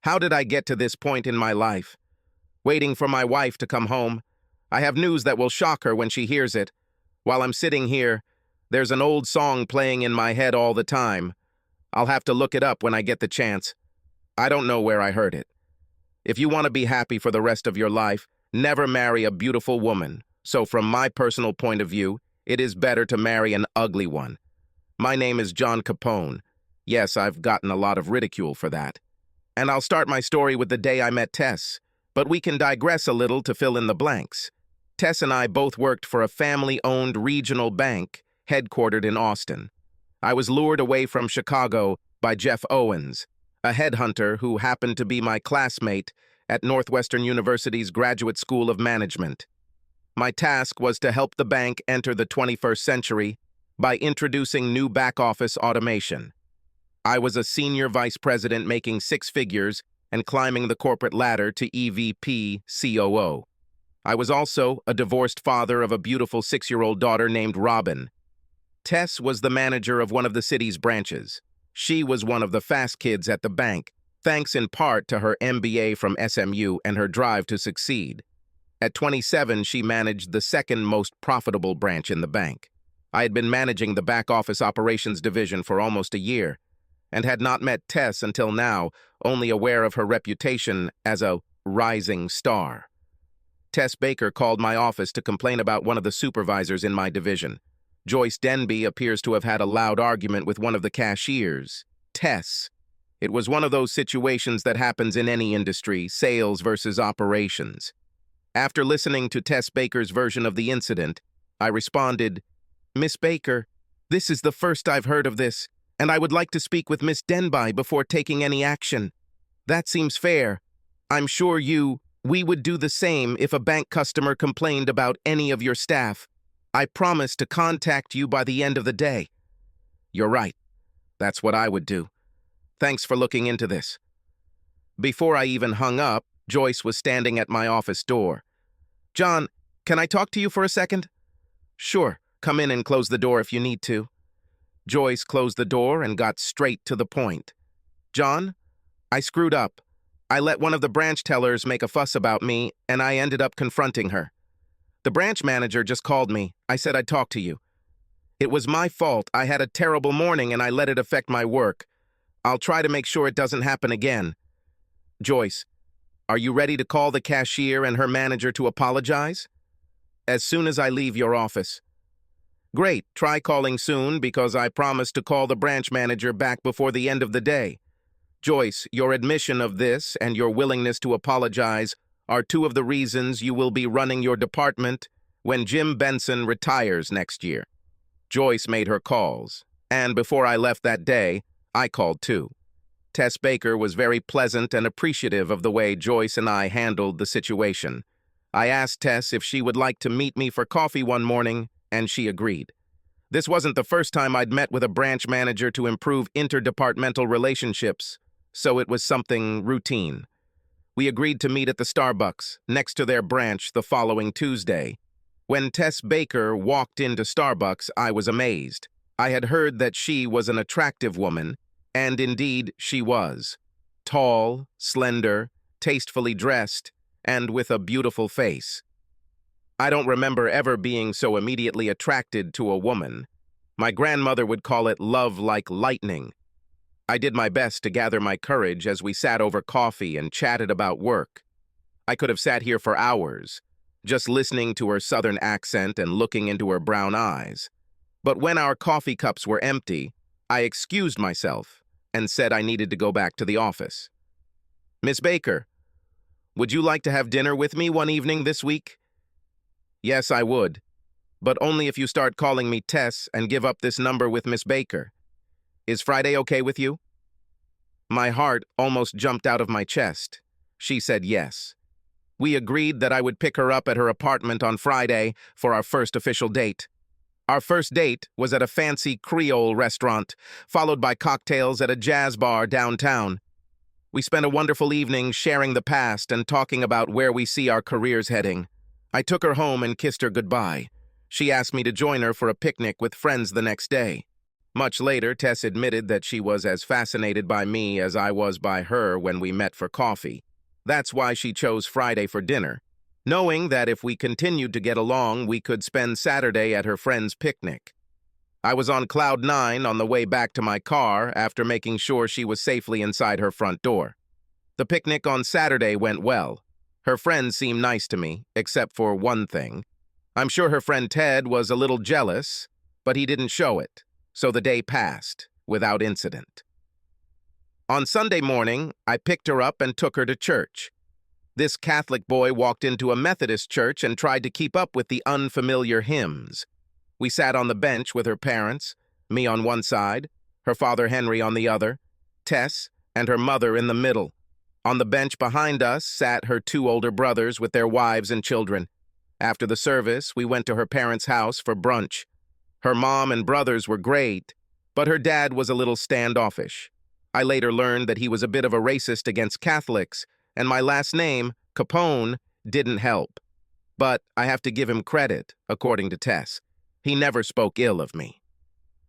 How did I get to this point in my life? Waiting for my wife to come home. I have news that will shock her when she hears it. While I'm sitting here, there's an old song playing in my head all the time. I'll have to look it up when I get the chance. I don't know where I heard it. If you want to be happy for the rest of your life, never marry a beautiful woman. So from my personal point of view, it is better to marry an ugly one. My name is John Capone. Yes, I've gotten a lot of ridicule for that. And I'll start my story with the day I met Tess, but we can digress a little to fill in the blanks. Tess and I both worked for a family-owned regional bank headquartered in Austin. I was lured away from Chicago by Jeff Owens, a headhunter who happened to be my classmate at Northwestern University's Graduate School of Management. My task was to help the bank enter the 21st century by introducing new back-office automation. I was a senior vice president making six figures and climbing the corporate ladder to EVP COO. I was also a divorced father of a beautiful 6-year-old daughter named Robin. Tess was the manager of one of the city's branches. She was one of the fast kids at the bank, thanks in part to her MBA from SMU and her drive to succeed. At 27, she managed the second most profitable branch in the bank. I had been managing the back-office operations division for almost a year, and had not met Tess until now, only aware of her reputation as a rising star. Tess Baker called my office to complain about one of the supervisors in my division. Joyce Denby appears to have had a loud argument with one of the cashiers, Tess. It was one of those situations that happens in any industry, sales versus operations. After listening to Tess Baker's version of the incident, I responded, "Miss Baker, this is the first I've heard of this, and I would like to speak with Miss Denby before taking any action. That seems fair. I'm sure we would do the same if a bank customer complained about any of your staff. I promise to contact you by the end of the day." "You're right. That's what I would do. Thanks for looking into this." Before I even hung up, Joyce was standing at my office door. "John, can I talk to you for a second?" "Sure. Come in and close the door if you need to." Joyce closed the door and got straight to the point. "John, I screwed up. I let one of the branch tellers make a fuss about me, and I ended up confronting her. The branch manager just called me. I said I'd talk to you. It was my fault. I had a terrible morning and I let it affect my work. I'll try to make sure it doesn't happen again." "Joyce, are you ready to call the cashier and her manager to apologize?" "As soon as I leave your office." "Great. Try calling soon because I promised to call the branch manager back before the end of the day. Joyce, your admission of this and your willingness to apologize are two of the reasons you will be running your department when Jim Benson retires next year." Joyce made her calls, and before I left that day, I called too. Tess Baker was very pleasant and appreciative of the way Joyce and I handled the situation. I asked Tess if she would like to meet me for coffee one morning, and she agreed. This wasn't the first time I'd met with a branch manager to improve interdepartmental relationships, so it was something routine. We agreed to meet at the Starbucks, next to their branch, the following Tuesday. When Tess Baker walked into Starbucks, I was amazed. I had heard that she was an attractive woman, and indeed she was. Tall, slender, tastefully dressed, and with a beautiful face. I don't remember ever being so immediately attracted to a woman. My grandmother would call it love like lightning. I did my best to gather my courage as we sat over coffee and chatted about work. I could have sat here for hours, just listening to her southern accent and looking into her brown eyes. But when our coffee cups were empty, I excused myself and said I needed to go back to the office. "Miss Baker, would you like to have dinner with me one evening this week?" "Yes, I would, but only if you start calling me Tess and give up this number with Miss Baker. Is Friday okay with you?" My heart almost jumped out of my chest. She said yes. We agreed that I would pick her up at her apartment on Friday for our first official date. Our first date was at a fancy Creole restaurant, followed by cocktails at a jazz bar downtown. We spent a wonderful evening sharing the past and talking about where we see our careers heading. I took her home and kissed her goodbye. She asked me to join her for a picnic with friends the next day. Much later, Tess admitted that she was as fascinated by me as I was by her when we met for coffee. That's why she chose Friday for dinner, knowing that if we continued to get along, we could spend Saturday at her friend's picnic. I was on cloud nine on the way back to my car after making sure she was safely inside her front door. The picnic on Saturday went well. Her friends seemed nice to me, except for one thing. I'm sure her friend Ted was a little jealous, but he didn't show it, so the day passed without incident. On Sunday morning, I picked her up and took her to church. This Catholic boy walked into a Methodist church and tried to keep up with the unfamiliar hymns. We sat on the bench with her parents, me on one side, her father Henry on the other, Tess and her mother in the middle. On the bench behind us sat her two older brothers with their wives and children. After the service, we went to her parents' house for brunch. Her mom and brothers were great, but her dad was a little standoffish. I later learned that he was a bit of a racist against Catholics, and my last name, Capone, didn't help. But I have to give him credit, according to Tess. He never spoke ill of me.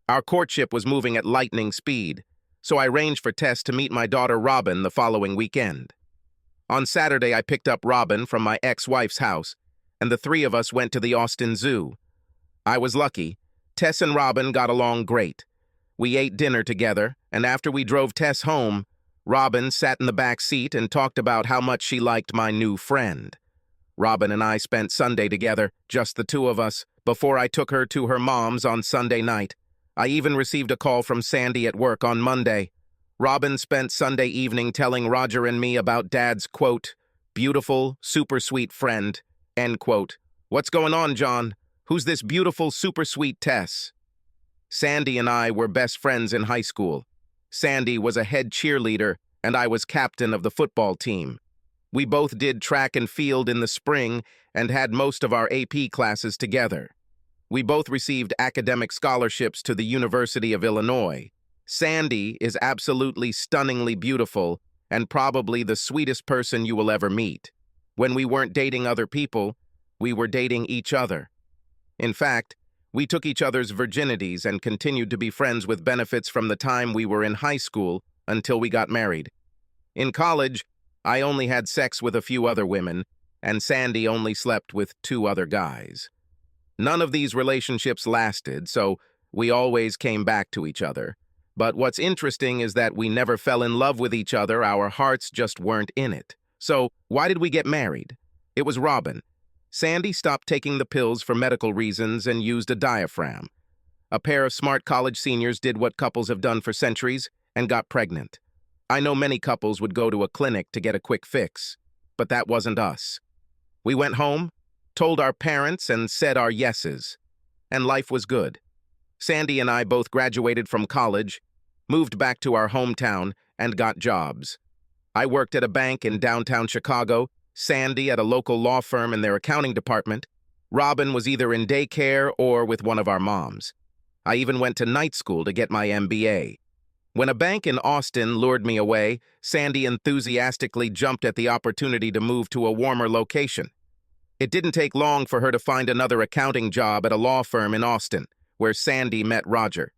Our courtship was moving at lightning speed, so I arranged for Tess to meet my daughter Robin the following weekend. On Saturday, I picked up Robin from my ex-wife's house, and the three of us went to the Austin Zoo. I was lucky. Tess and Robin got along great. We ate dinner together, and after we drove Tess home, Robin sat in the back seat and talked about how much she liked my new friend. Robin and I spent Sunday together, just the two of us, before I took her to her mom's on Sunday night. I even received a call from Sandy at work on Monday. Robin spent Sunday evening telling Roger and me about Dad's, quote, beautiful, super sweet friend, end quote. What's going on, John? Who's this beautiful, super sweet Tess? Sandy and I were best friends in high school. Sandy was a head cheerleader, and I was captain of the football team. We both did track and field in the spring and had most of our AP classes together. We both received academic scholarships to the University of Illinois. Sandy is absolutely stunningly beautiful and probably the sweetest person you will ever meet. When we weren't dating other people, we were dating each other. In fact, we took each other's virginities and continued to be friends with benefits from the time we were in high school until we got married. In college, I only had sex with a few other women, and Sandy only slept with 2 other guys. None of these relationships lasted, so we always came back to each other. But what's interesting is that we never fell in love with each other, our hearts just weren't in it. So, why did we get married? It was Robin. Sandy stopped taking the pills for medical reasons and used a diaphragm. A pair of smart college seniors did what couples have done for centuries and got pregnant. I know many couples would go to a clinic to get a quick fix, but that wasn't us. We went home, told our parents, and said our yeses, and life was good. Sandy and I both graduated from college, moved back to our hometown, and got jobs. I worked at a bank in downtown Chicago, Sandy at a local law firm in their accounting department. Robin was either in daycare or with one of our moms. I even went to night school to get my MBA. When a bank in Austin lured me away, Sandy enthusiastically jumped at the opportunity to move to a warmer location. It didn't take long for her to find another accounting job at a law firm in Austin, where Sandy met Roger.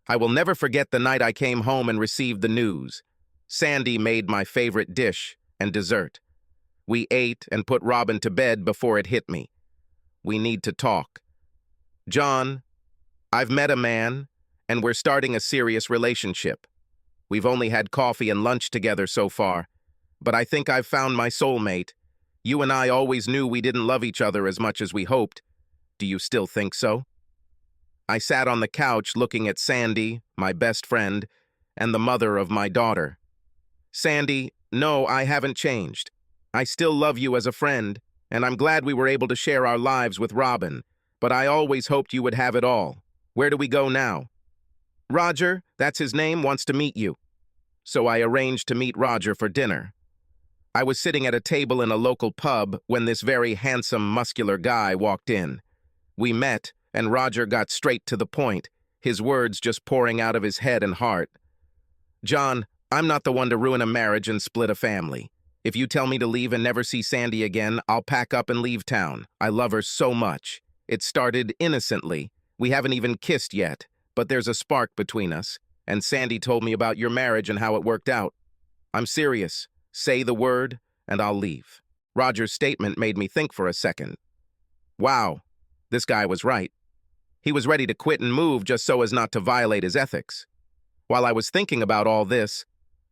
I will never forget the night I came home and received the news. Sandy made my favorite dish and dessert. We ate and put Robin to bed before it hit me. We need to talk. John, I've met a man, and we're starting a serious relationship. We've only had coffee and lunch together so far, but I think I've found my soulmate. You and I always knew we didn't love each other as much as we hoped. Do you still think so? I sat on the couch looking at Sandy, my best friend, and the mother of my daughter. Sandy, no, I haven't changed. I still love you as a friend, and I'm glad we were able to share our lives with Robin, but I always hoped you would have it all. Where do we go now? Roger, that's his name, wants to meet you. So I arranged to meet Roger for dinner. I was sitting at a table in a local pub when this very handsome, muscular guy walked in. We met, and Roger got straight to the point, his words just pouring out of his head and heart. John, I'm not the one to ruin a marriage and split a family. If you tell me to leave and never see Sandy again, I'll pack up and leave town. I love her so much. It started innocently. We haven't even kissed yet. but there's a spark between us, and Sandy told me about your marriage and how it worked out. I'm serious. Say the word, and I'll leave." Roger's statement made me think for a second. Wow, this guy was right. He was ready to quit and move just so as not to violate his ethics. While I was thinking about all this,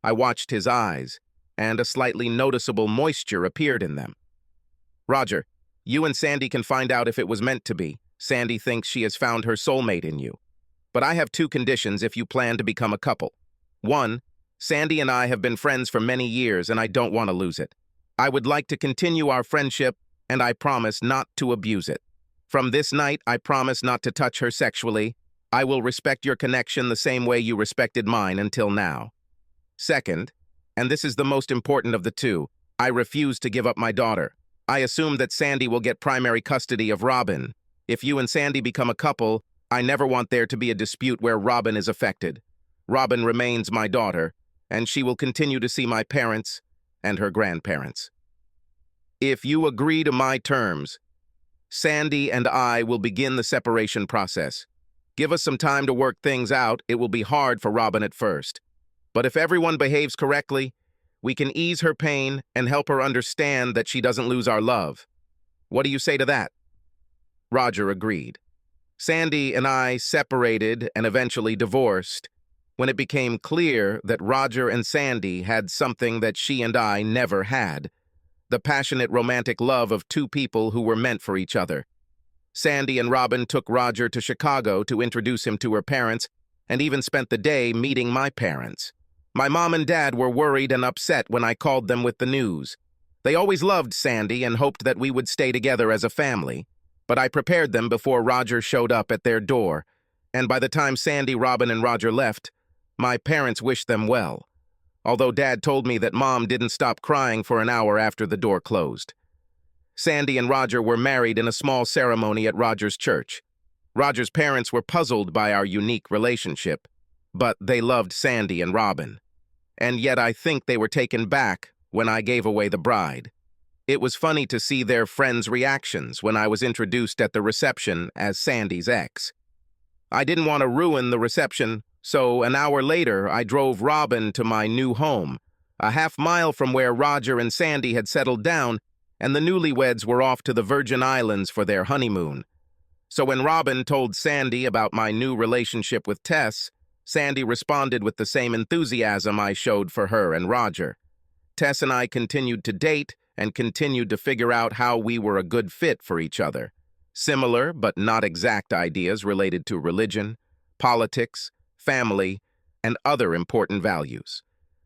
I watched his eyes, and a slightly noticeable moisture appeared in them. "Roger, you and Sandy can find out if it was meant to be. Sandy thinks she has found her soulmate in you. But I have two conditions if you plan to become a couple. One, Sandy and I have been friends for many years, and I don't want to lose it. I would like to continue our friendship, and I promise not to abuse it. From this night, I promise not to touch her sexually. I will respect your connection the same way you respected mine until now. Second, and this is the most important of the two, I refuse to give up my daughter. I assume that Sandy will get primary custody of Robin. If you and Sandy become a couple, I never want there to be a dispute where Robin is affected. Robin remains my daughter, and she will continue to see my parents and her grandparents. If you agree to my terms, Sandy and I will begin the separation process. Give us some time to work things out. It will be hard for Robin at first. But if everyone behaves correctly, we can ease her pain and help her understand that she doesn't lose our love. What do you say to that?" Roger agreed. Sandy and I separated and eventually divorced when it became clear that Roger and Sandy had something that she and I never had: the passionate romantic love of two people who were meant for each other. Sandy and Robin took Roger to Chicago to introduce him to her parents and even spent the day meeting my parents. My mom and dad were worried and upset when I called them with the news. They always loved Sandy and hoped that we would stay together as a family. But I prepared them before Roger showed up at their door, and by the time Sandy, Robin, and Roger left, my parents wished them well, although Dad told me that Mom didn't stop crying for an hour after the door closed. Sandy and Roger were married in a small ceremony at Roger's church. Roger's parents were puzzled by our unique relationship, but they loved Sandy and Robin. And yet I think they were taken back when I gave away the bride. It was funny to see their friends' reactions when I was introduced at the reception as Sandy's ex. I didn't want to ruin the reception, so an hour later I drove Robin to my new home, a half-mile from where Roger and Sandy had settled down, and the newlyweds were off to the Virgin Islands for their honeymoon. So when Robin told Sandy about my new relationship with Tess, Sandy responded with the same enthusiasm I showed for her and Roger. Tess and I continued to date and continued to figure out how we were a good fit for each other. Similar but not exact ideas related to religion, politics, family, and other important values.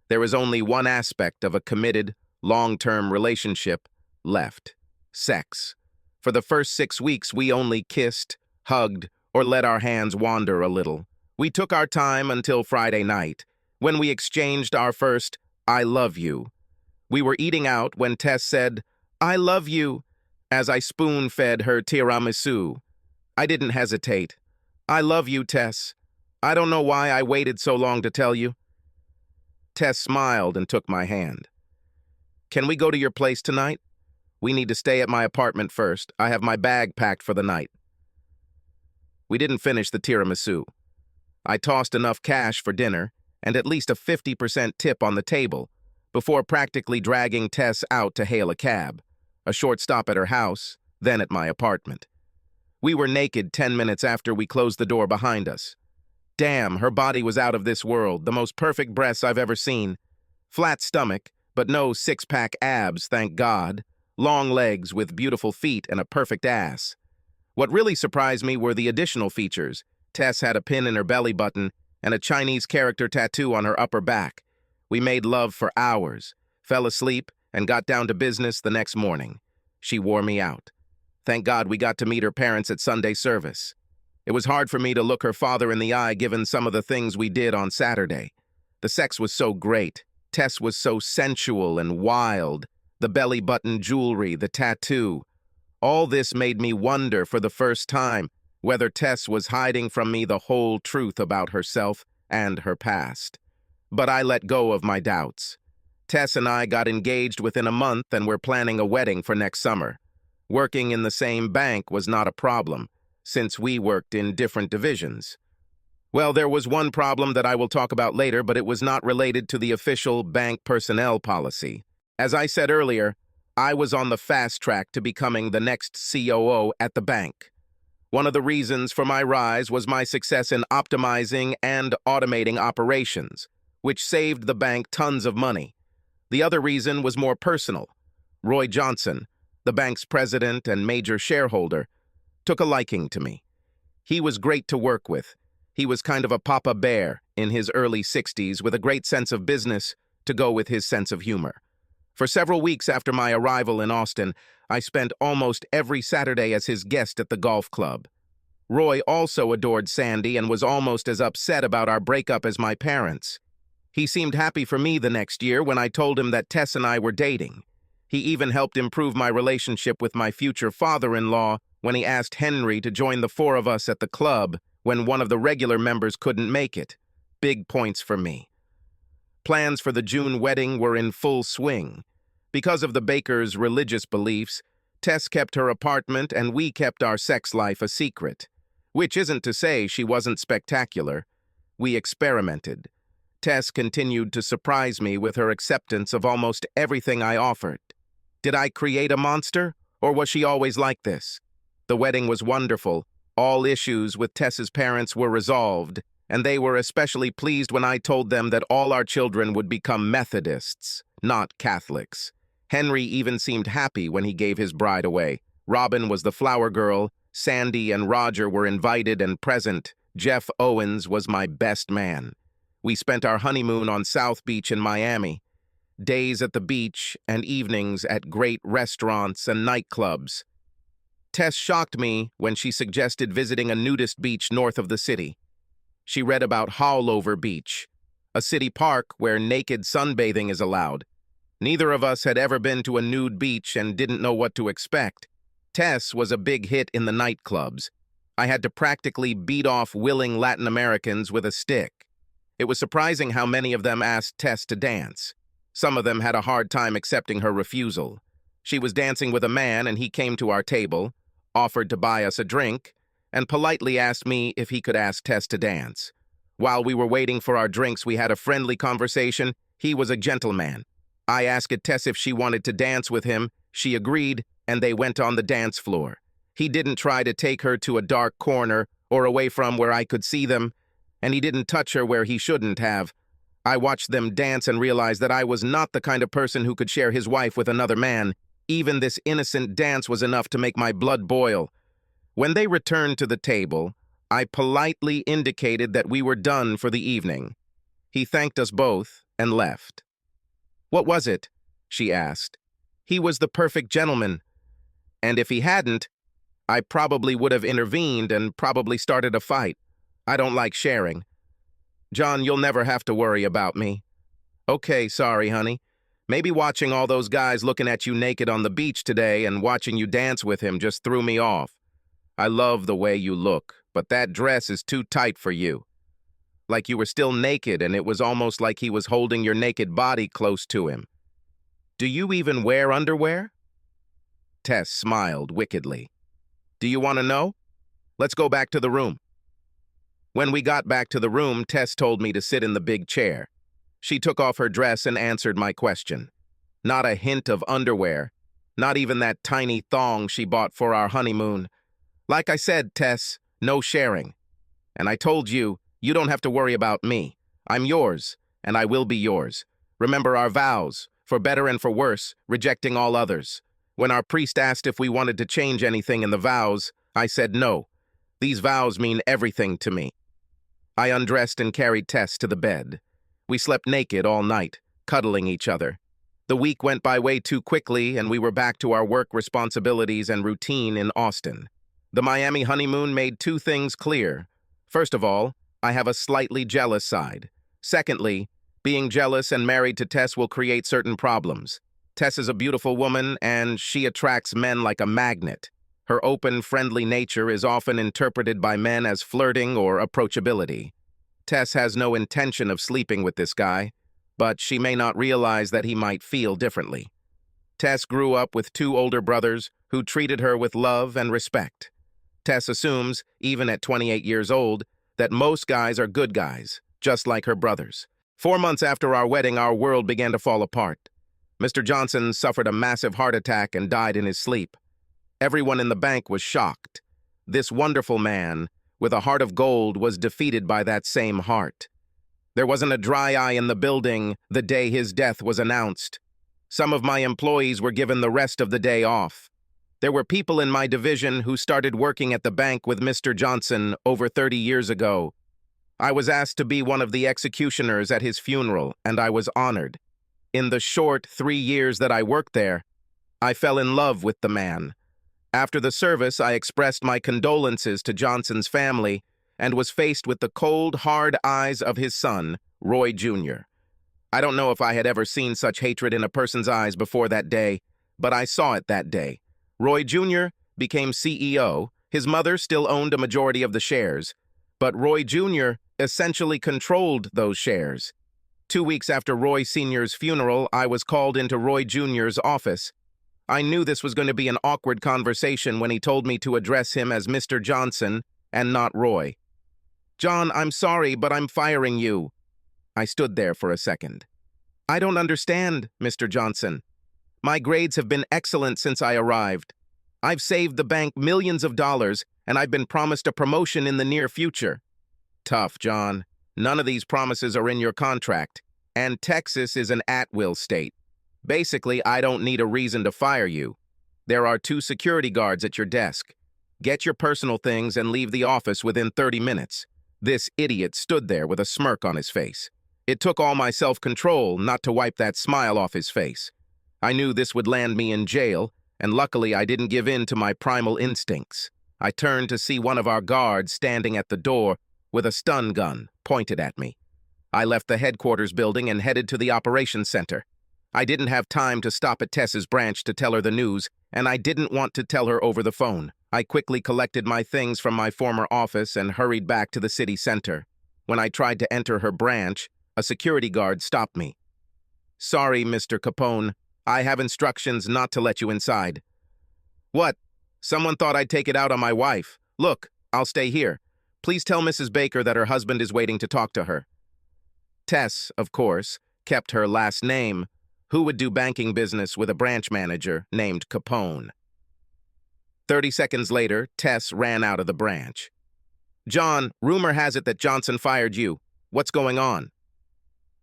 There is only one aspect of a committed, long-term relationship left: sex. For the first 6 weeks, we only kissed, hugged, or let our hands wander a little. We took our time until Friday night, when we exchanged our first "I love you." We were eating out when Tess said, "I love you," as I spoon-fed her tiramisu. I didn't hesitate. "I love you, Tess. I don't know why I waited so long to tell you." Tess smiled and took my hand. "Can we go to your place tonight? We need to stay at my apartment first. I have my bag packed for the night." We didn't finish the tiramisu. I tossed enough cash for dinner and at least a 50% tip on the table before practically dragging Tess out to hail a cab, a short stop at her house, then at my apartment. We were naked 10 minutes after we closed the door behind us. Damn, her body was out of this world, the most perfect breasts I've ever seen. Flat stomach, but no six-pack abs, thank God. Long legs with beautiful feet and a perfect ass. What really surprised me were the additional features. Tess had a pin in her belly button and a Chinese character tattoo on her upper back. We made love for hours, fell asleep, and got down to business the next morning. She wore me out. Thank God we got to meet her parents at Sunday service. It was hard for me to look her father in the eye given some of the things we did on Saturday. The sex was so great. Tess was so sensual and wild. The belly button jewelry, the tattoo. All this made me wonder for the first time whether Tess was hiding from me the whole truth about herself and her past. But I let go of my doubts. Tess and I got engaged within a month and we're planning a wedding for next summer. Working in the same bank was not a problem, since we worked in different divisions. Well, there was one problem that I will talk about later, but it was not related to the official bank personnel policy. As I said earlier, I was on the fast track to becoming the next COO at the bank. One of the reasons for my rise was my success in optimizing and automating operations, which saved the bank tons of money. The other reason was more personal. Roy Johnson, the bank's president and major shareholder, took a liking to me. He was great to work with. He was kind of a papa bear in his early 60s with a great sense of business to go with his sense of humor. For several weeks after my arrival in Austin, I spent almost every Saturday as his guest at the golf club. Roy also adored Sandy and was almost as upset about our breakup as my parents. He seemed happy for me the next year when I told him that Tess and I were dating. He even helped improve my relationship with my future father-in-law when he asked Henry to join the four of us at the club when one of the regular members couldn't make it. Big points for me. Plans for the June wedding were in full swing. Because of the Bakers' religious beliefs, Tess kept her apartment and we kept our sex life a secret. Which isn't to say she wasn't spectacular. We experimented. Tess continued to surprise me with her acceptance of almost everything I offered. Did I create a monster, or was she always like this? The wedding was wonderful. All issues with Tess's parents were resolved, and they were especially pleased when I told them that all our children would become Methodists, not Catholics. Henry even seemed happy when he gave his bride away. Robin was the flower girl. Sandy and Roger were invited and present. Jeff Owens was my best man. We spent our honeymoon on South Beach in Miami. Days at the beach and evenings at great restaurants and nightclubs. Tess shocked me when she suggested visiting a nudist beach north of the city. She read about Howlover Beach, a city park where naked sunbathing is allowed. Neither of us had ever been to a nude beach and didn't know what to expect. Tess was a big hit in the nightclubs. I had to practically beat off willing Latin Americans with a stick. It was surprising how many of them asked Tess to dance. Some of them had a hard time accepting her refusal. She was dancing with a man and he came to our table, offered to buy us a drink, and politely asked me if he could ask Tess to dance. While we were waiting for our drinks, we had a friendly conversation. He was a gentleman. I asked Tess if she wanted to dance with him. She agreed, and they went on the dance floor. He didn't try to take her to a dark corner or away from where I could see them, and he didn't touch her where he shouldn't have. I watched them dance and realized that I was not the kind of person who could share his wife with another man. Even this innocent dance was enough to make my blood boil. When they returned to the table, I politely indicated that we were done for the evening. He thanked us both and left. "What was it?" she asked. "He was the perfect gentleman. And if he hadn't, I probably would have intervened and probably started a fight. I don't like sharing. John, you'll never have to worry about me." "Okay, sorry, honey. Maybe watching all those guys looking at you naked on the beach today and watching you dance with him just threw me off. I love the way you look, but that dress is too tight for you. Like you were still naked and it was almost like he was holding your naked body close to him. Do you even wear underwear?" Tess smiled wickedly. "Do you want to know? Let's go back to the room." When we got back to the room, Tess told me to sit in the big chair. She took off her dress and answered my question. Not a hint of underwear, not even that tiny thong she bought for our honeymoon. "Like I said, Tess, no sharing. And I told you, you don't have to worry about me. I'm yours, and I will be yours. Remember our vows, for better and for worse, rejecting all others. When our priest asked if we wanted to change anything in the vows, I said no. These vows mean everything to me." I undressed and carried Tess to the bed. We slept naked all night, cuddling each other. The week went by way too quickly, and we were back to our work responsibilities and routine in Austin. The Miami honeymoon made two things clear. First of all, I have a slightly jealous side. Secondly, being jealous and married to Tess will create certain problems. Tess is a beautiful woman, and she attracts men like a magnet. Her open, friendly nature is often interpreted by men as flirting or approachability. Tess has no intention of sleeping with this guy, but she may not realize that he might feel differently. Tess grew up with two older brothers who treated her with love and respect. Tess assumes, even at 28 years old, that most guys are good guys, just like her brothers. 4 months after our wedding, our world began to fall apart. Mr. Johnson suffered a massive heart attack and died in his sleep. Everyone in the bank was shocked. This wonderful man, with a heart of gold, was defeated by that same heart. There wasn't a dry eye in the building the day his death was announced. Some of my employees were given the rest of the day off. There were people in my division who started working at the bank with Mr. Johnson over 30 years ago. I was asked to be one of the executioners at his funeral, and I was honored. In the short 3 years that I worked there, I fell in love with the man. After the service, I expressed my condolences to Johnson's family and was faced with the cold, hard eyes of his son, Roy Jr. I don't know if I had ever seen such hatred in a person's eyes before that day, but I saw it that day. Roy Jr. became CEO. His mother still owned a majority of the shares, but Roy Jr. essentially controlled those shares. 2 weeks after Roy Sr.'s funeral, I was called into Roy Jr.'s office. I knew this was going to be an awkward conversation when he told me to address him as Mr. Johnson and not Roy. "John, I'm sorry, but I'm firing you." I stood there for a second. "I don't understand, Mr. Johnson. My grades have been excellent since I arrived. I've saved the bank millions of dollars, and I've been promised a promotion in the near future." "Tough, John. None of these promises are in your contract, and Texas is an at-will state. Basically, I don't need a reason to fire you. There are 2 security guards at your desk. Get your personal things and leave the office within 30 minutes. This idiot stood there with a smirk on his face. It took all my self-control not to wipe that smile off his face. I knew this would land me in jail, and luckily I didn't give in to my primal instincts. I turned to see one of our guards standing at the door with a stun gun pointed at me. I left the headquarters building and headed to the operations center. I didn't have time to stop at Tess's branch to tell her the news, and I didn't want to tell her over the phone. I quickly collected my things from my former office and hurried back to the city center. When I tried to enter her branch, a security guard stopped me. "Sorry, Mr. Capone. I have instructions not to let you inside." "What? Someone thought I'd take it out on my wife. Look, I'll stay here. Please tell Mrs. Baker that her husband is waiting to talk to her." Tess, of course, kept her last name. Who would do banking business with a branch manager named Capone? 30 seconds later, Tess ran out of the branch. "John, rumor has it that Johnson fired you. What's going on?"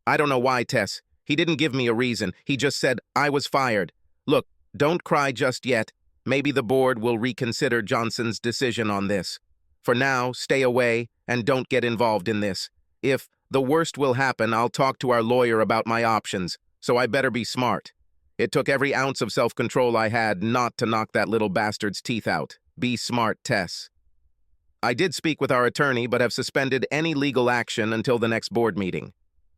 "I don't know why, Tess. He didn't give me a reason. He just said I was fired. Look, don't cry just yet. Maybe the board will reconsider Johnson's decision on this. For now, stay away and don't get involved in this. If the worst will happen, I'll talk to our lawyer about my options, so I better be smart. It took every ounce of self-control I had not to knock that little bastard's teeth out. Be smart, Tess." I did speak with our attorney, but have suspended any legal action until the next board meeting.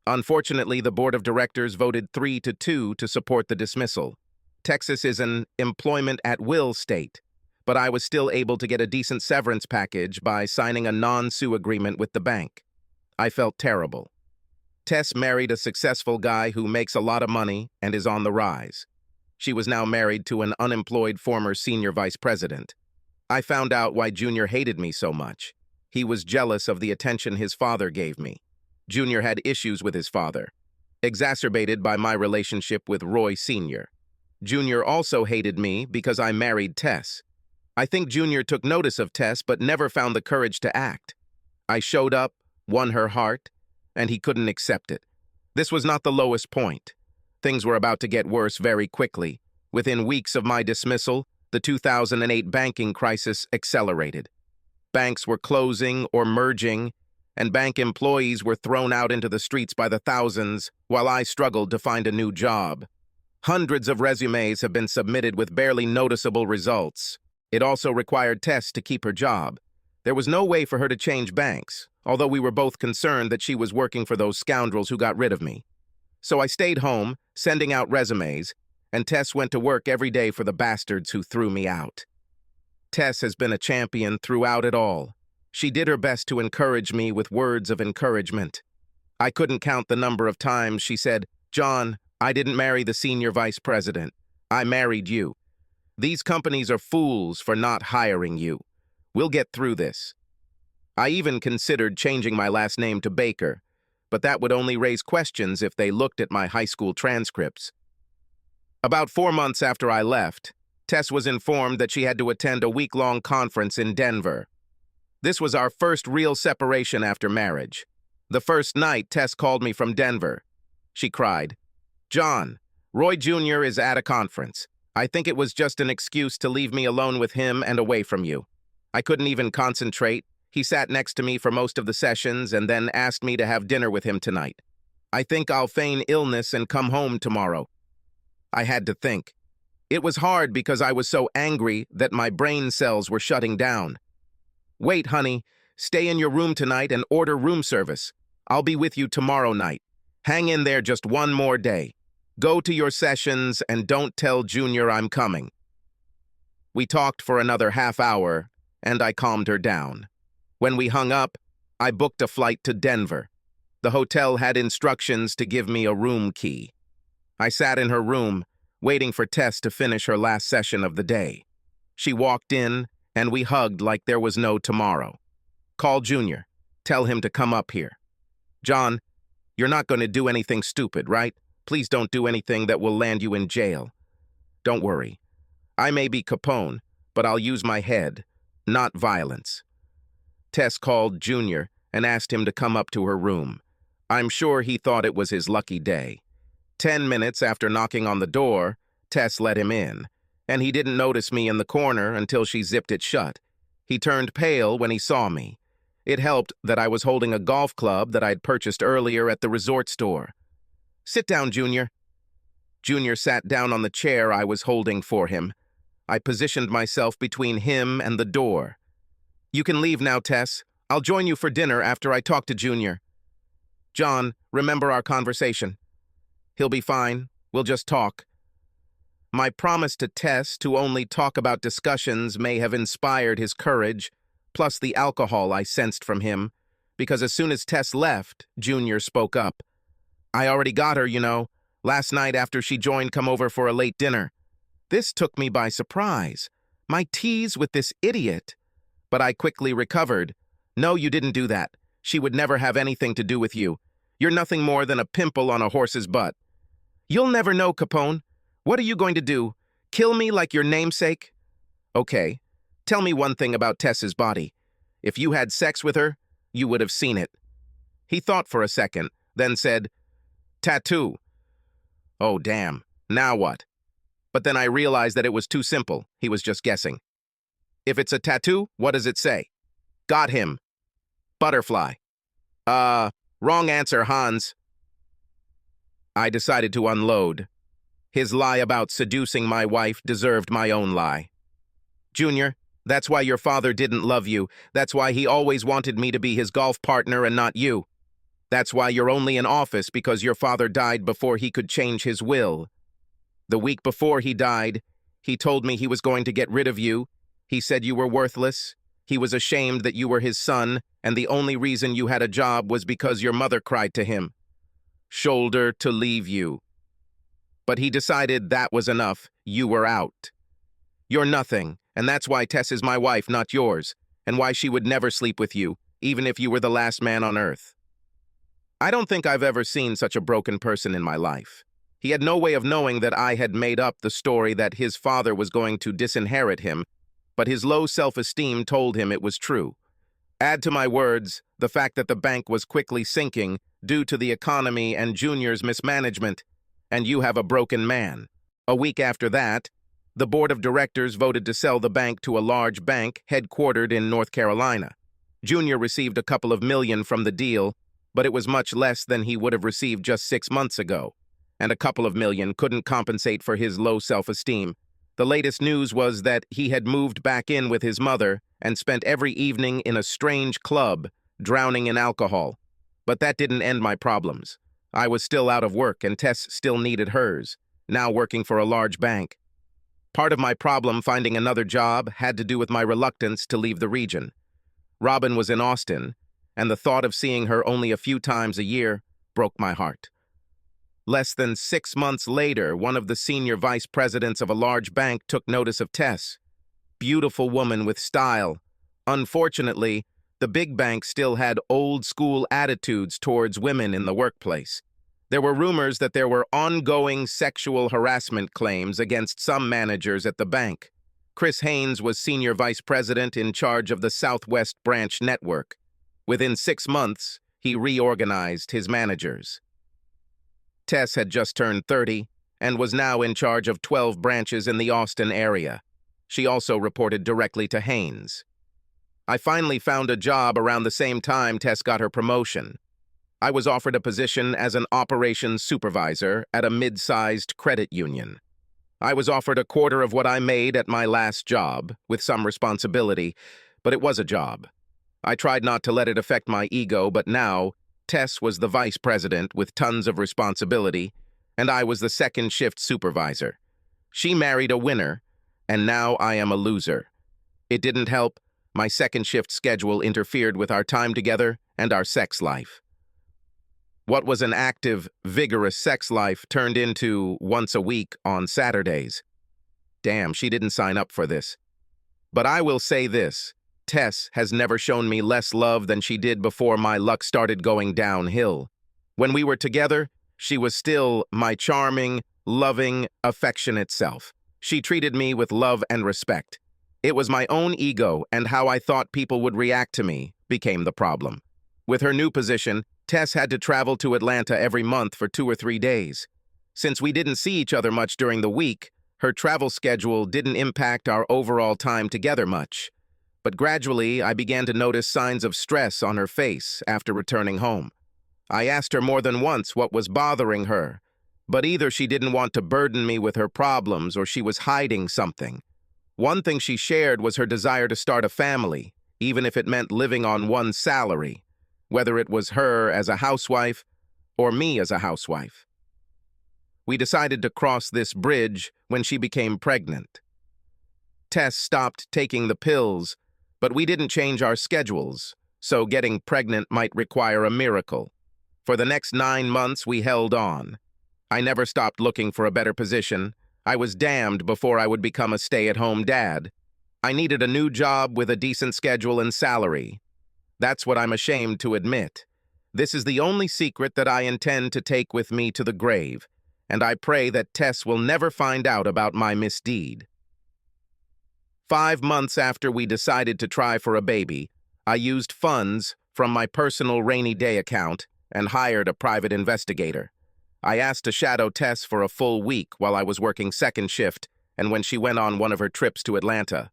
Unfortunately, the board of directors voted 3-2 to support the dismissal. Texas is an employment-at-will state, but I was still able to get a decent severance package by signing a non-sue agreement with the bank. I felt terrible. Tess married a successful guy who makes a lot of money and is on the rise. She was now married to an unemployed former senior vice president. I found out why Junior hated me so much. He was jealous of the attention his father gave me. Junior had issues with his father, exacerbated by my relationship with Roy Sr. Junior also hated me because I married Tess. I think Junior took notice of Tess but never found the courage to act. I showed up, won her heart, and he couldn't accept it. This was not the lowest point. Things were about to get worse very quickly. Within weeks of my dismissal, the 2008 banking crisis accelerated. Banks were closing or merging, and bank employees were thrown out into the streets by the thousands, while I struggled to find a new job. Hundreds of resumes have been submitted with barely noticeable results. It also required Tess to keep her job. There was no way for her to change banks, although we were both concerned that she was working for those scoundrels who got rid of me. So I stayed home, sending out resumes, and Tess went to work every day for the bastards who threw me out. Tess has been a champion throughout it all. She did her best to encourage me with words of encouragement. I couldn't count the number of times she said, "John, I didn't marry the senior vice president. I married you. These companies are fools for not hiring you. We'll get through this." I even considered changing my last name to Baker, but that would only raise questions if they looked at my high school transcripts. About 4 months after I left, Tess was informed that she had to attend a week-long conference in Denver. This was our first real separation after marriage. The first night, Tess called me from Denver. She cried, "John, Roy Jr. is at a conference. I think it was just an excuse to leave me alone with him and away from you. I couldn't even concentrate. He sat next to me for most of the sessions and then asked me to have dinner with him tonight. I think I'll feign illness and come home tomorrow." I had to think. It was hard because I was so angry that my brain cells were shutting down. "Wait, honey. Stay in your room tonight and order room service. I'll be with you tomorrow night. Hang in there just one more day. Go to your sessions and don't tell Junior I'm coming." We talked for another half hour, and I calmed her down. When we hung up, I booked a flight to Denver. The hotel had instructions to give me a room key. I sat in her room, waiting for Tess to finish her last session of the day. She walked in, and we hugged like there was no tomorrow. "Call Junior. Tell him to come up here." "John, you're not going to do anything stupid, right? Please don't do anything that will land you in jail." "Don't worry. I may be Capone, but I'll use my head, not violence." Tess called Junior and asked him to come up to her room. I'm sure he thought it was his lucky day. 10 minutes after knocking on the door, Tess let him in, and he didn't notice me in the corner until she zipped it shut. He turned pale when he saw me. It helped that I was holding a golf club that I'd purchased earlier at the resort store. "Sit down, Junior." Junior sat down on the chair I was holding for him. I positioned myself between him and the door. "You can leave now, Tess. I'll join you for dinner after I talk to Junior." "John, remember our conversation." "He'll be fine. We'll just talk." My promise to Tess to only talk about discussions may have inspired his courage, plus the alcohol I sensed from him, because as soon as Tess left, Junior spoke up. "I already got her, you know. Last night after she joined come over for a late dinner." This took me by surprise. My tease with this idiot. But I quickly recovered. "No, you didn't do that. She would never have anything to do with you. You're nothing more than a pimple on a horse's butt." "You'll never know, Capone. What are you going to do? Kill me like your namesake?" "Okay. Tell me one thing about Tess's body. If you had sex with her, you would have seen it." He thought for a second, then said, "Tattoo." Oh, damn. Now what? But then I realized that it was too simple. He was just guessing. "If it's a tattoo, what does it say?" "Got him. Butterfly." Wrong answer, Hans." I decided to unload. His lie about seducing my wife deserved my own lie. "Junior, that's why your father didn't love you. That's why he always wanted me to be his golf partner and not you. That's why you're only in office because your father died before he could change his will. The week before he died, he told me he was going to get rid of you. He said you were worthless. He was ashamed that you were his son, and the only reason you had a job was because your mother cried to him. Shoulder to leave you. But he decided that was enough. You were out. You're nothing, and that's why Tess is my wife, not yours, and why she would never sleep with you, even if you were the last man on earth." I don't think I've ever seen such a broken person in my life. He had no way of knowing that I had made up the story that his father was going to disinherit him, but his low self-esteem told him it was true. Add to my words the fact that the bank was quickly sinking due to the economy and Junior's mismanagement, and you have a broken man. A week after that, the board of directors voted to sell the bank to a large bank headquartered in North Carolina. Junior received a couple of million from the deal, but it was much less than he would have received just 6 months ago, and a couple of million couldn't compensate for his low self-esteem. The latest news was that he had moved back in with his mother and spent every evening in a strange club, drowning in alcohol. But that didn't end my problems. I was still out of work and Tess still needed hers, now working for a large bank. Part of my problem finding another job had to do with my reluctance to leave the region. Robin was in Austin, and the thought of seeing her only a few times a year broke my heart. Less than 6 months later, one of the senior vice presidents of a large bank took notice of Tess. Beautiful woman with style. Unfortunately, the big bank still had old-school attitudes towards women in the workplace. There were rumors that there were ongoing sexual harassment claims against some managers at the bank. Chris Haynes was senior vice president in charge of the Southwest branch network. Within 6 months, he reorganized his managers. Tess had just turned 30 and was now in charge of 12 branches in the Austin area. She also reported directly to Haynes. I finally found a job around the same time Tess got her promotion. I was offered a position as an operations supervisor at a mid-sized credit union. I was offered a quarter of what I made at my last job, with some responsibility, but it was a job. I tried not to let it affect my ego, but now, Tess was the vice president with tons of responsibility, and I was the second shift supervisor. She married a winner, and now I am a loser. It didn't help. My second shift schedule interfered with our time together and our sex life. What was an active, vigorous sex life turned into once a week on Saturdays. Damn, she didn't sign up for this. But I will say this, Tess has never shown me less love than she did before my luck started going downhill. When we were together, she was still my charming, loving, affectionate self. She treated me with love and respect. It was my own ego and how I thought people would react to me became the problem. With her new position, Tess had to travel to Atlanta every month for 2 or 3 days. Since we didn't see each other much during the week, her travel schedule didn't impact our overall time together much. But gradually, I began to notice signs of stress on her face after returning home. I asked her more than once what was bothering her, but either she didn't want to burden me with her problems or she was hiding something. One thing she shared was her desire to start a family, even if it meant living on one salary, whether it was her as a housewife or me as a housewife. We decided to cross this bridge when she became pregnant. Tess stopped taking the pills, but we didn't change our schedules, so getting pregnant might require a miracle. For the next 9 months, we held on. I never stopped looking for a better position. I was damned before I would become a stay-at-home dad. I needed a new job with a decent schedule and salary. That's what I'm ashamed to admit. This is the only secret that I intend to take with me to the grave, and I pray that Tess will never find out about my misdeed. 5 months after we decided to try for a baby, I used funds from my personal rainy day account and hired a private investigator. I asked to shadow Tess for a full week while I was working second shift and when she went on one of her trips to Atlanta.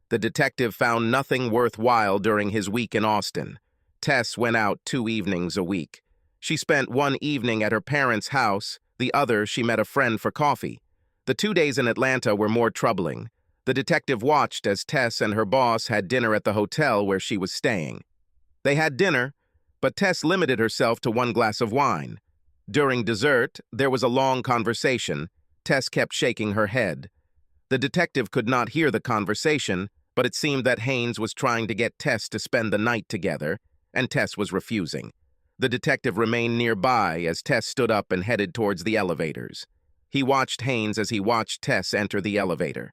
The detective found nothing worthwhile during his week in Austin. Tess went out 2 evenings a week. She spent one evening at her parents' house, the other she met a friend for coffee. The 2 days in Atlanta were more troubling. The detective watched as Tess and her boss had dinner at the hotel where she was staying. They had dinner, but Tess limited herself to 1 glass of wine. During dessert, there was a long conversation. Tess kept shaking her head. The detective could not hear the conversation, but it seemed that Haynes was trying to get Tess to spend the night together, and Tess was refusing. The detective remained nearby as Tess stood up and headed towards the elevators. He watched Haynes as he watched Tess enter the elevator.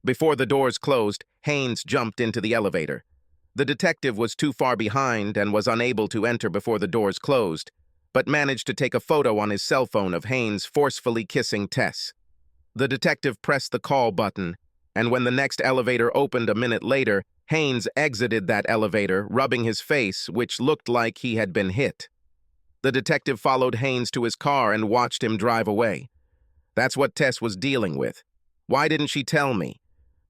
Before the doors closed, Haynes jumped into the elevator. The detective was too far behind and was unable to enter before the doors closed, but managed to take a photo on his cell phone of Haynes forcefully kissing Tess. The detective pressed the call button, and when the next elevator opened a minute later, Haynes exited that elevator, rubbing his face, which looked like he had been hit. The detective followed Haynes to his car and watched him drive away. That's what Tess was dealing with. Why didn't she tell me?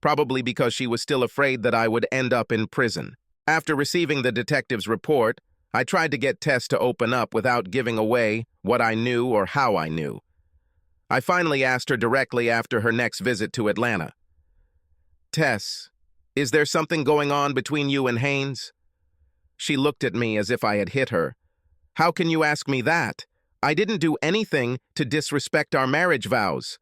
Probably because she was still afraid that I would end up in prison. After receiving the detective's report, I tried to get Tess to open up without giving away what I knew or how I knew. I finally asked her directly after her next visit to Atlanta. Tess, is there something going on between you and Haynes? She looked at me as if I had hit her. How can you ask me that? I didn't do anything to disrespect our marriage vows.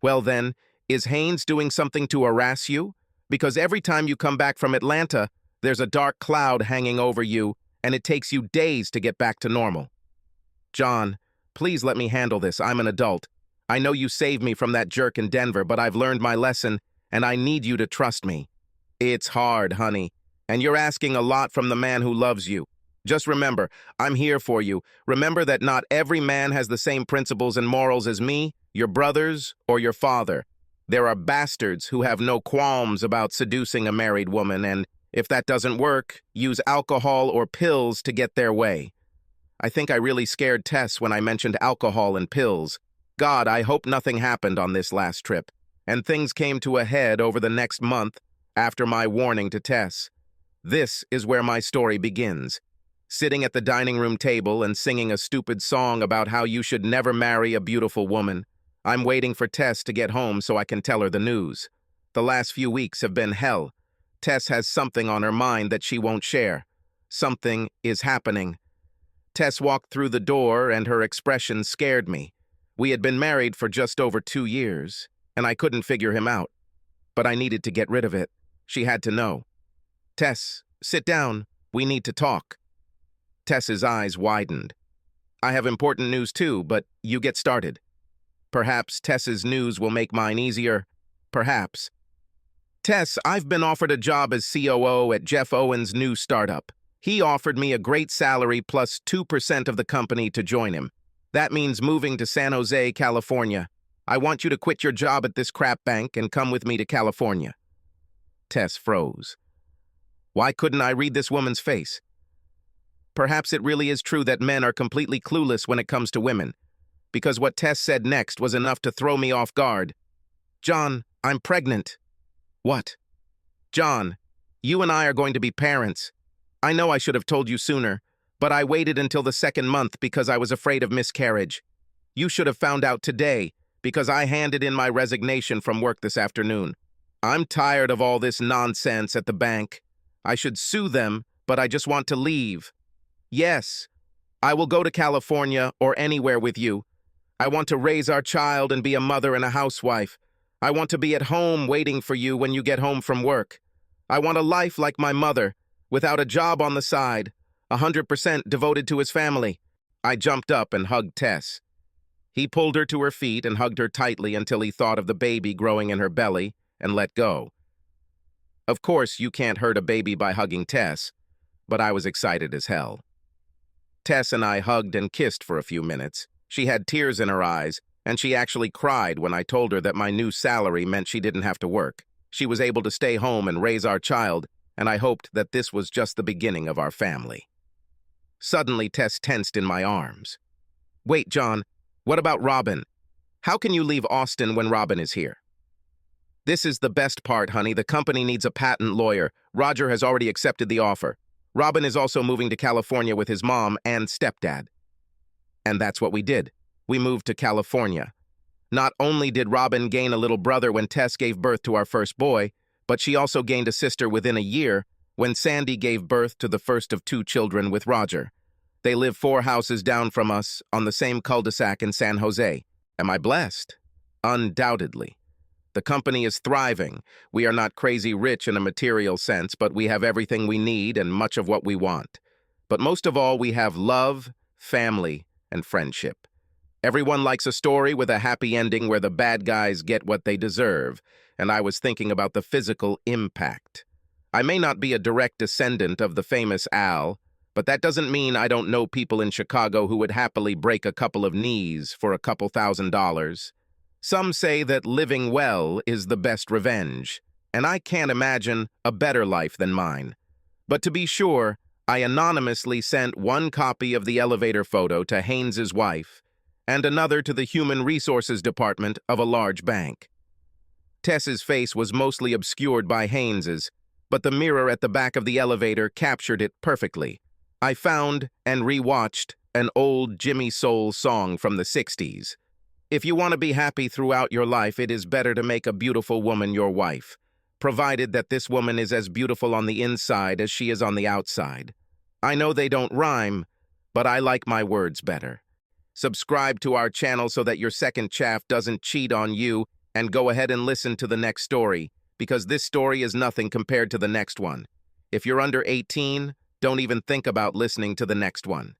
Well then, is Haynes doing something to harass you? Because every time you come back from Atlanta, there's a dark cloud hanging over you, and it takes you days to get back to normal. John, please let me handle this. I'm an adult. I know you saved me from that jerk in Denver, but I've learned my lesson, and I need you to trust me. It's hard, honey. And you're asking a lot from the man who loves you. Just remember, I'm here for you. Remember that not every man has the same principles and morals as me, your brothers, or your father. There are bastards who have no qualms about seducing a married woman, and if that doesn't work, use alcohol or pills to get their way. I think I really scared Tess when I mentioned alcohol and pills. God, I hope nothing happened on this last trip. And things came to a head over the next month after my warning to Tess. This is where my story begins. Sitting at the dining room table and singing a stupid song about how you should never marry a beautiful woman. I'm waiting for Tess to get home so I can tell her the news. The last few weeks have been hell. Tess has something on her mind that she won't share. Something is happening. Tess walked through the door and her expression scared me. We had been married for just over 2 years, and I couldn't figure him out. But I needed to get rid of it. She had to know. Tess, sit down. We need to talk. Tess's eyes widened. I have important news too, but you get started. Perhaps Tess's news will make mine easier. Perhaps. Tess, I've been offered a job as COO at Jeff Owen's new startup. He offered me a great salary plus 2% of the company to join him. That means moving to San Jose, California. I want you to quit your job at this crap bank and come with me to California. Tess froze. Why couldn't I read this woman's face? Perhaps it really is true that men are completely clueless when it comes to women, because what Tess said next was enough to throw me off guard. John, I'm pregnant. What? John, you and I are going to be parents. I know I should have told you sooner, but I waited until the 2nd month because I was afraid of miscarriage. You should have found out today because I handed in my resignation from work this afternoon. I'm tired of all this nonsense at the bank. I should sue them, but I just want to leave. Yes, I will go to California or anywhere with you. I want to raise our child and be a mother and a housewife. I want to be at home waiting for you when you get home from work. I want a life like my mother, without a job on the side, 100% devoted to his family. I jumped up and hugged Tess. He pulled her to her feet and hugged her tightly until he thought of the baby growing in her belly and let go. Of course, you can't hurt a baby by hugging Tess, but I was excited as hell. Tess and I hugged and kissed for a few minutes. She had tears in her eyes, and she actually cried when I told her that my new salary meant she didn't have to work. She was able to stay home and raise our child, and I hoped that this was just the beginning of our family. Suddenly, Tess tensed in my arms. Wait, John, what about Robin? How can you leave Austin when Robin is here? This is the best part, honey. The company needs a patent lawyer. Roger has already accepted the offer. Robin is also moving to California with his mom and stepdad. And that's what we did. We moved to California. Not only did Robin gain a little brother when Tess gave birth to our first boy, but she also gained a sister within a year when Sandy gave birth to the first of 2 children with Roger. They live 4 houses down from us on the same cul-de-sac in San Jose. Am I blessed? Undoubtedly. The company is thriving. We are not crazy rich in a material sense, but we have everything we need and much of what we want. But most of all, we have love, family, and friendship. Everyone likes a story with a happy ending where the bad guys get what they deserve, and I was thinking about the physical impact. I may not be a direct descendant of the famous Al, but that doesn't mean I don't know people in Chicago who would happily break a couple of knees for a couple $1,000s. Some say that living well is the best revenge, and I can't imagine a better life than mine. But to be sure, I anonymously sent 1 copy of the elevator photo to Haynes's wife and another to the Human Resources Department of a large bank. Tess's face was mostly obscured by Haynes's, but the mirror at the back of the elevator captured it perfectly. I found and rewatched an old Jimmy Soul song from the 60s. If you want to be happy throughout your life, it is better to make a beautiful woman your wife, provided that this woman is as beautiful on the inside as she is on the outside. I know they don't rhyme, but I like my words better. Subscribe to our channel so that your second chaff doesn't cheat on you, and go ahead and listen to the next story, because this story is nothing compared to the next one. If you're under 18, don't even think about listening to the next one.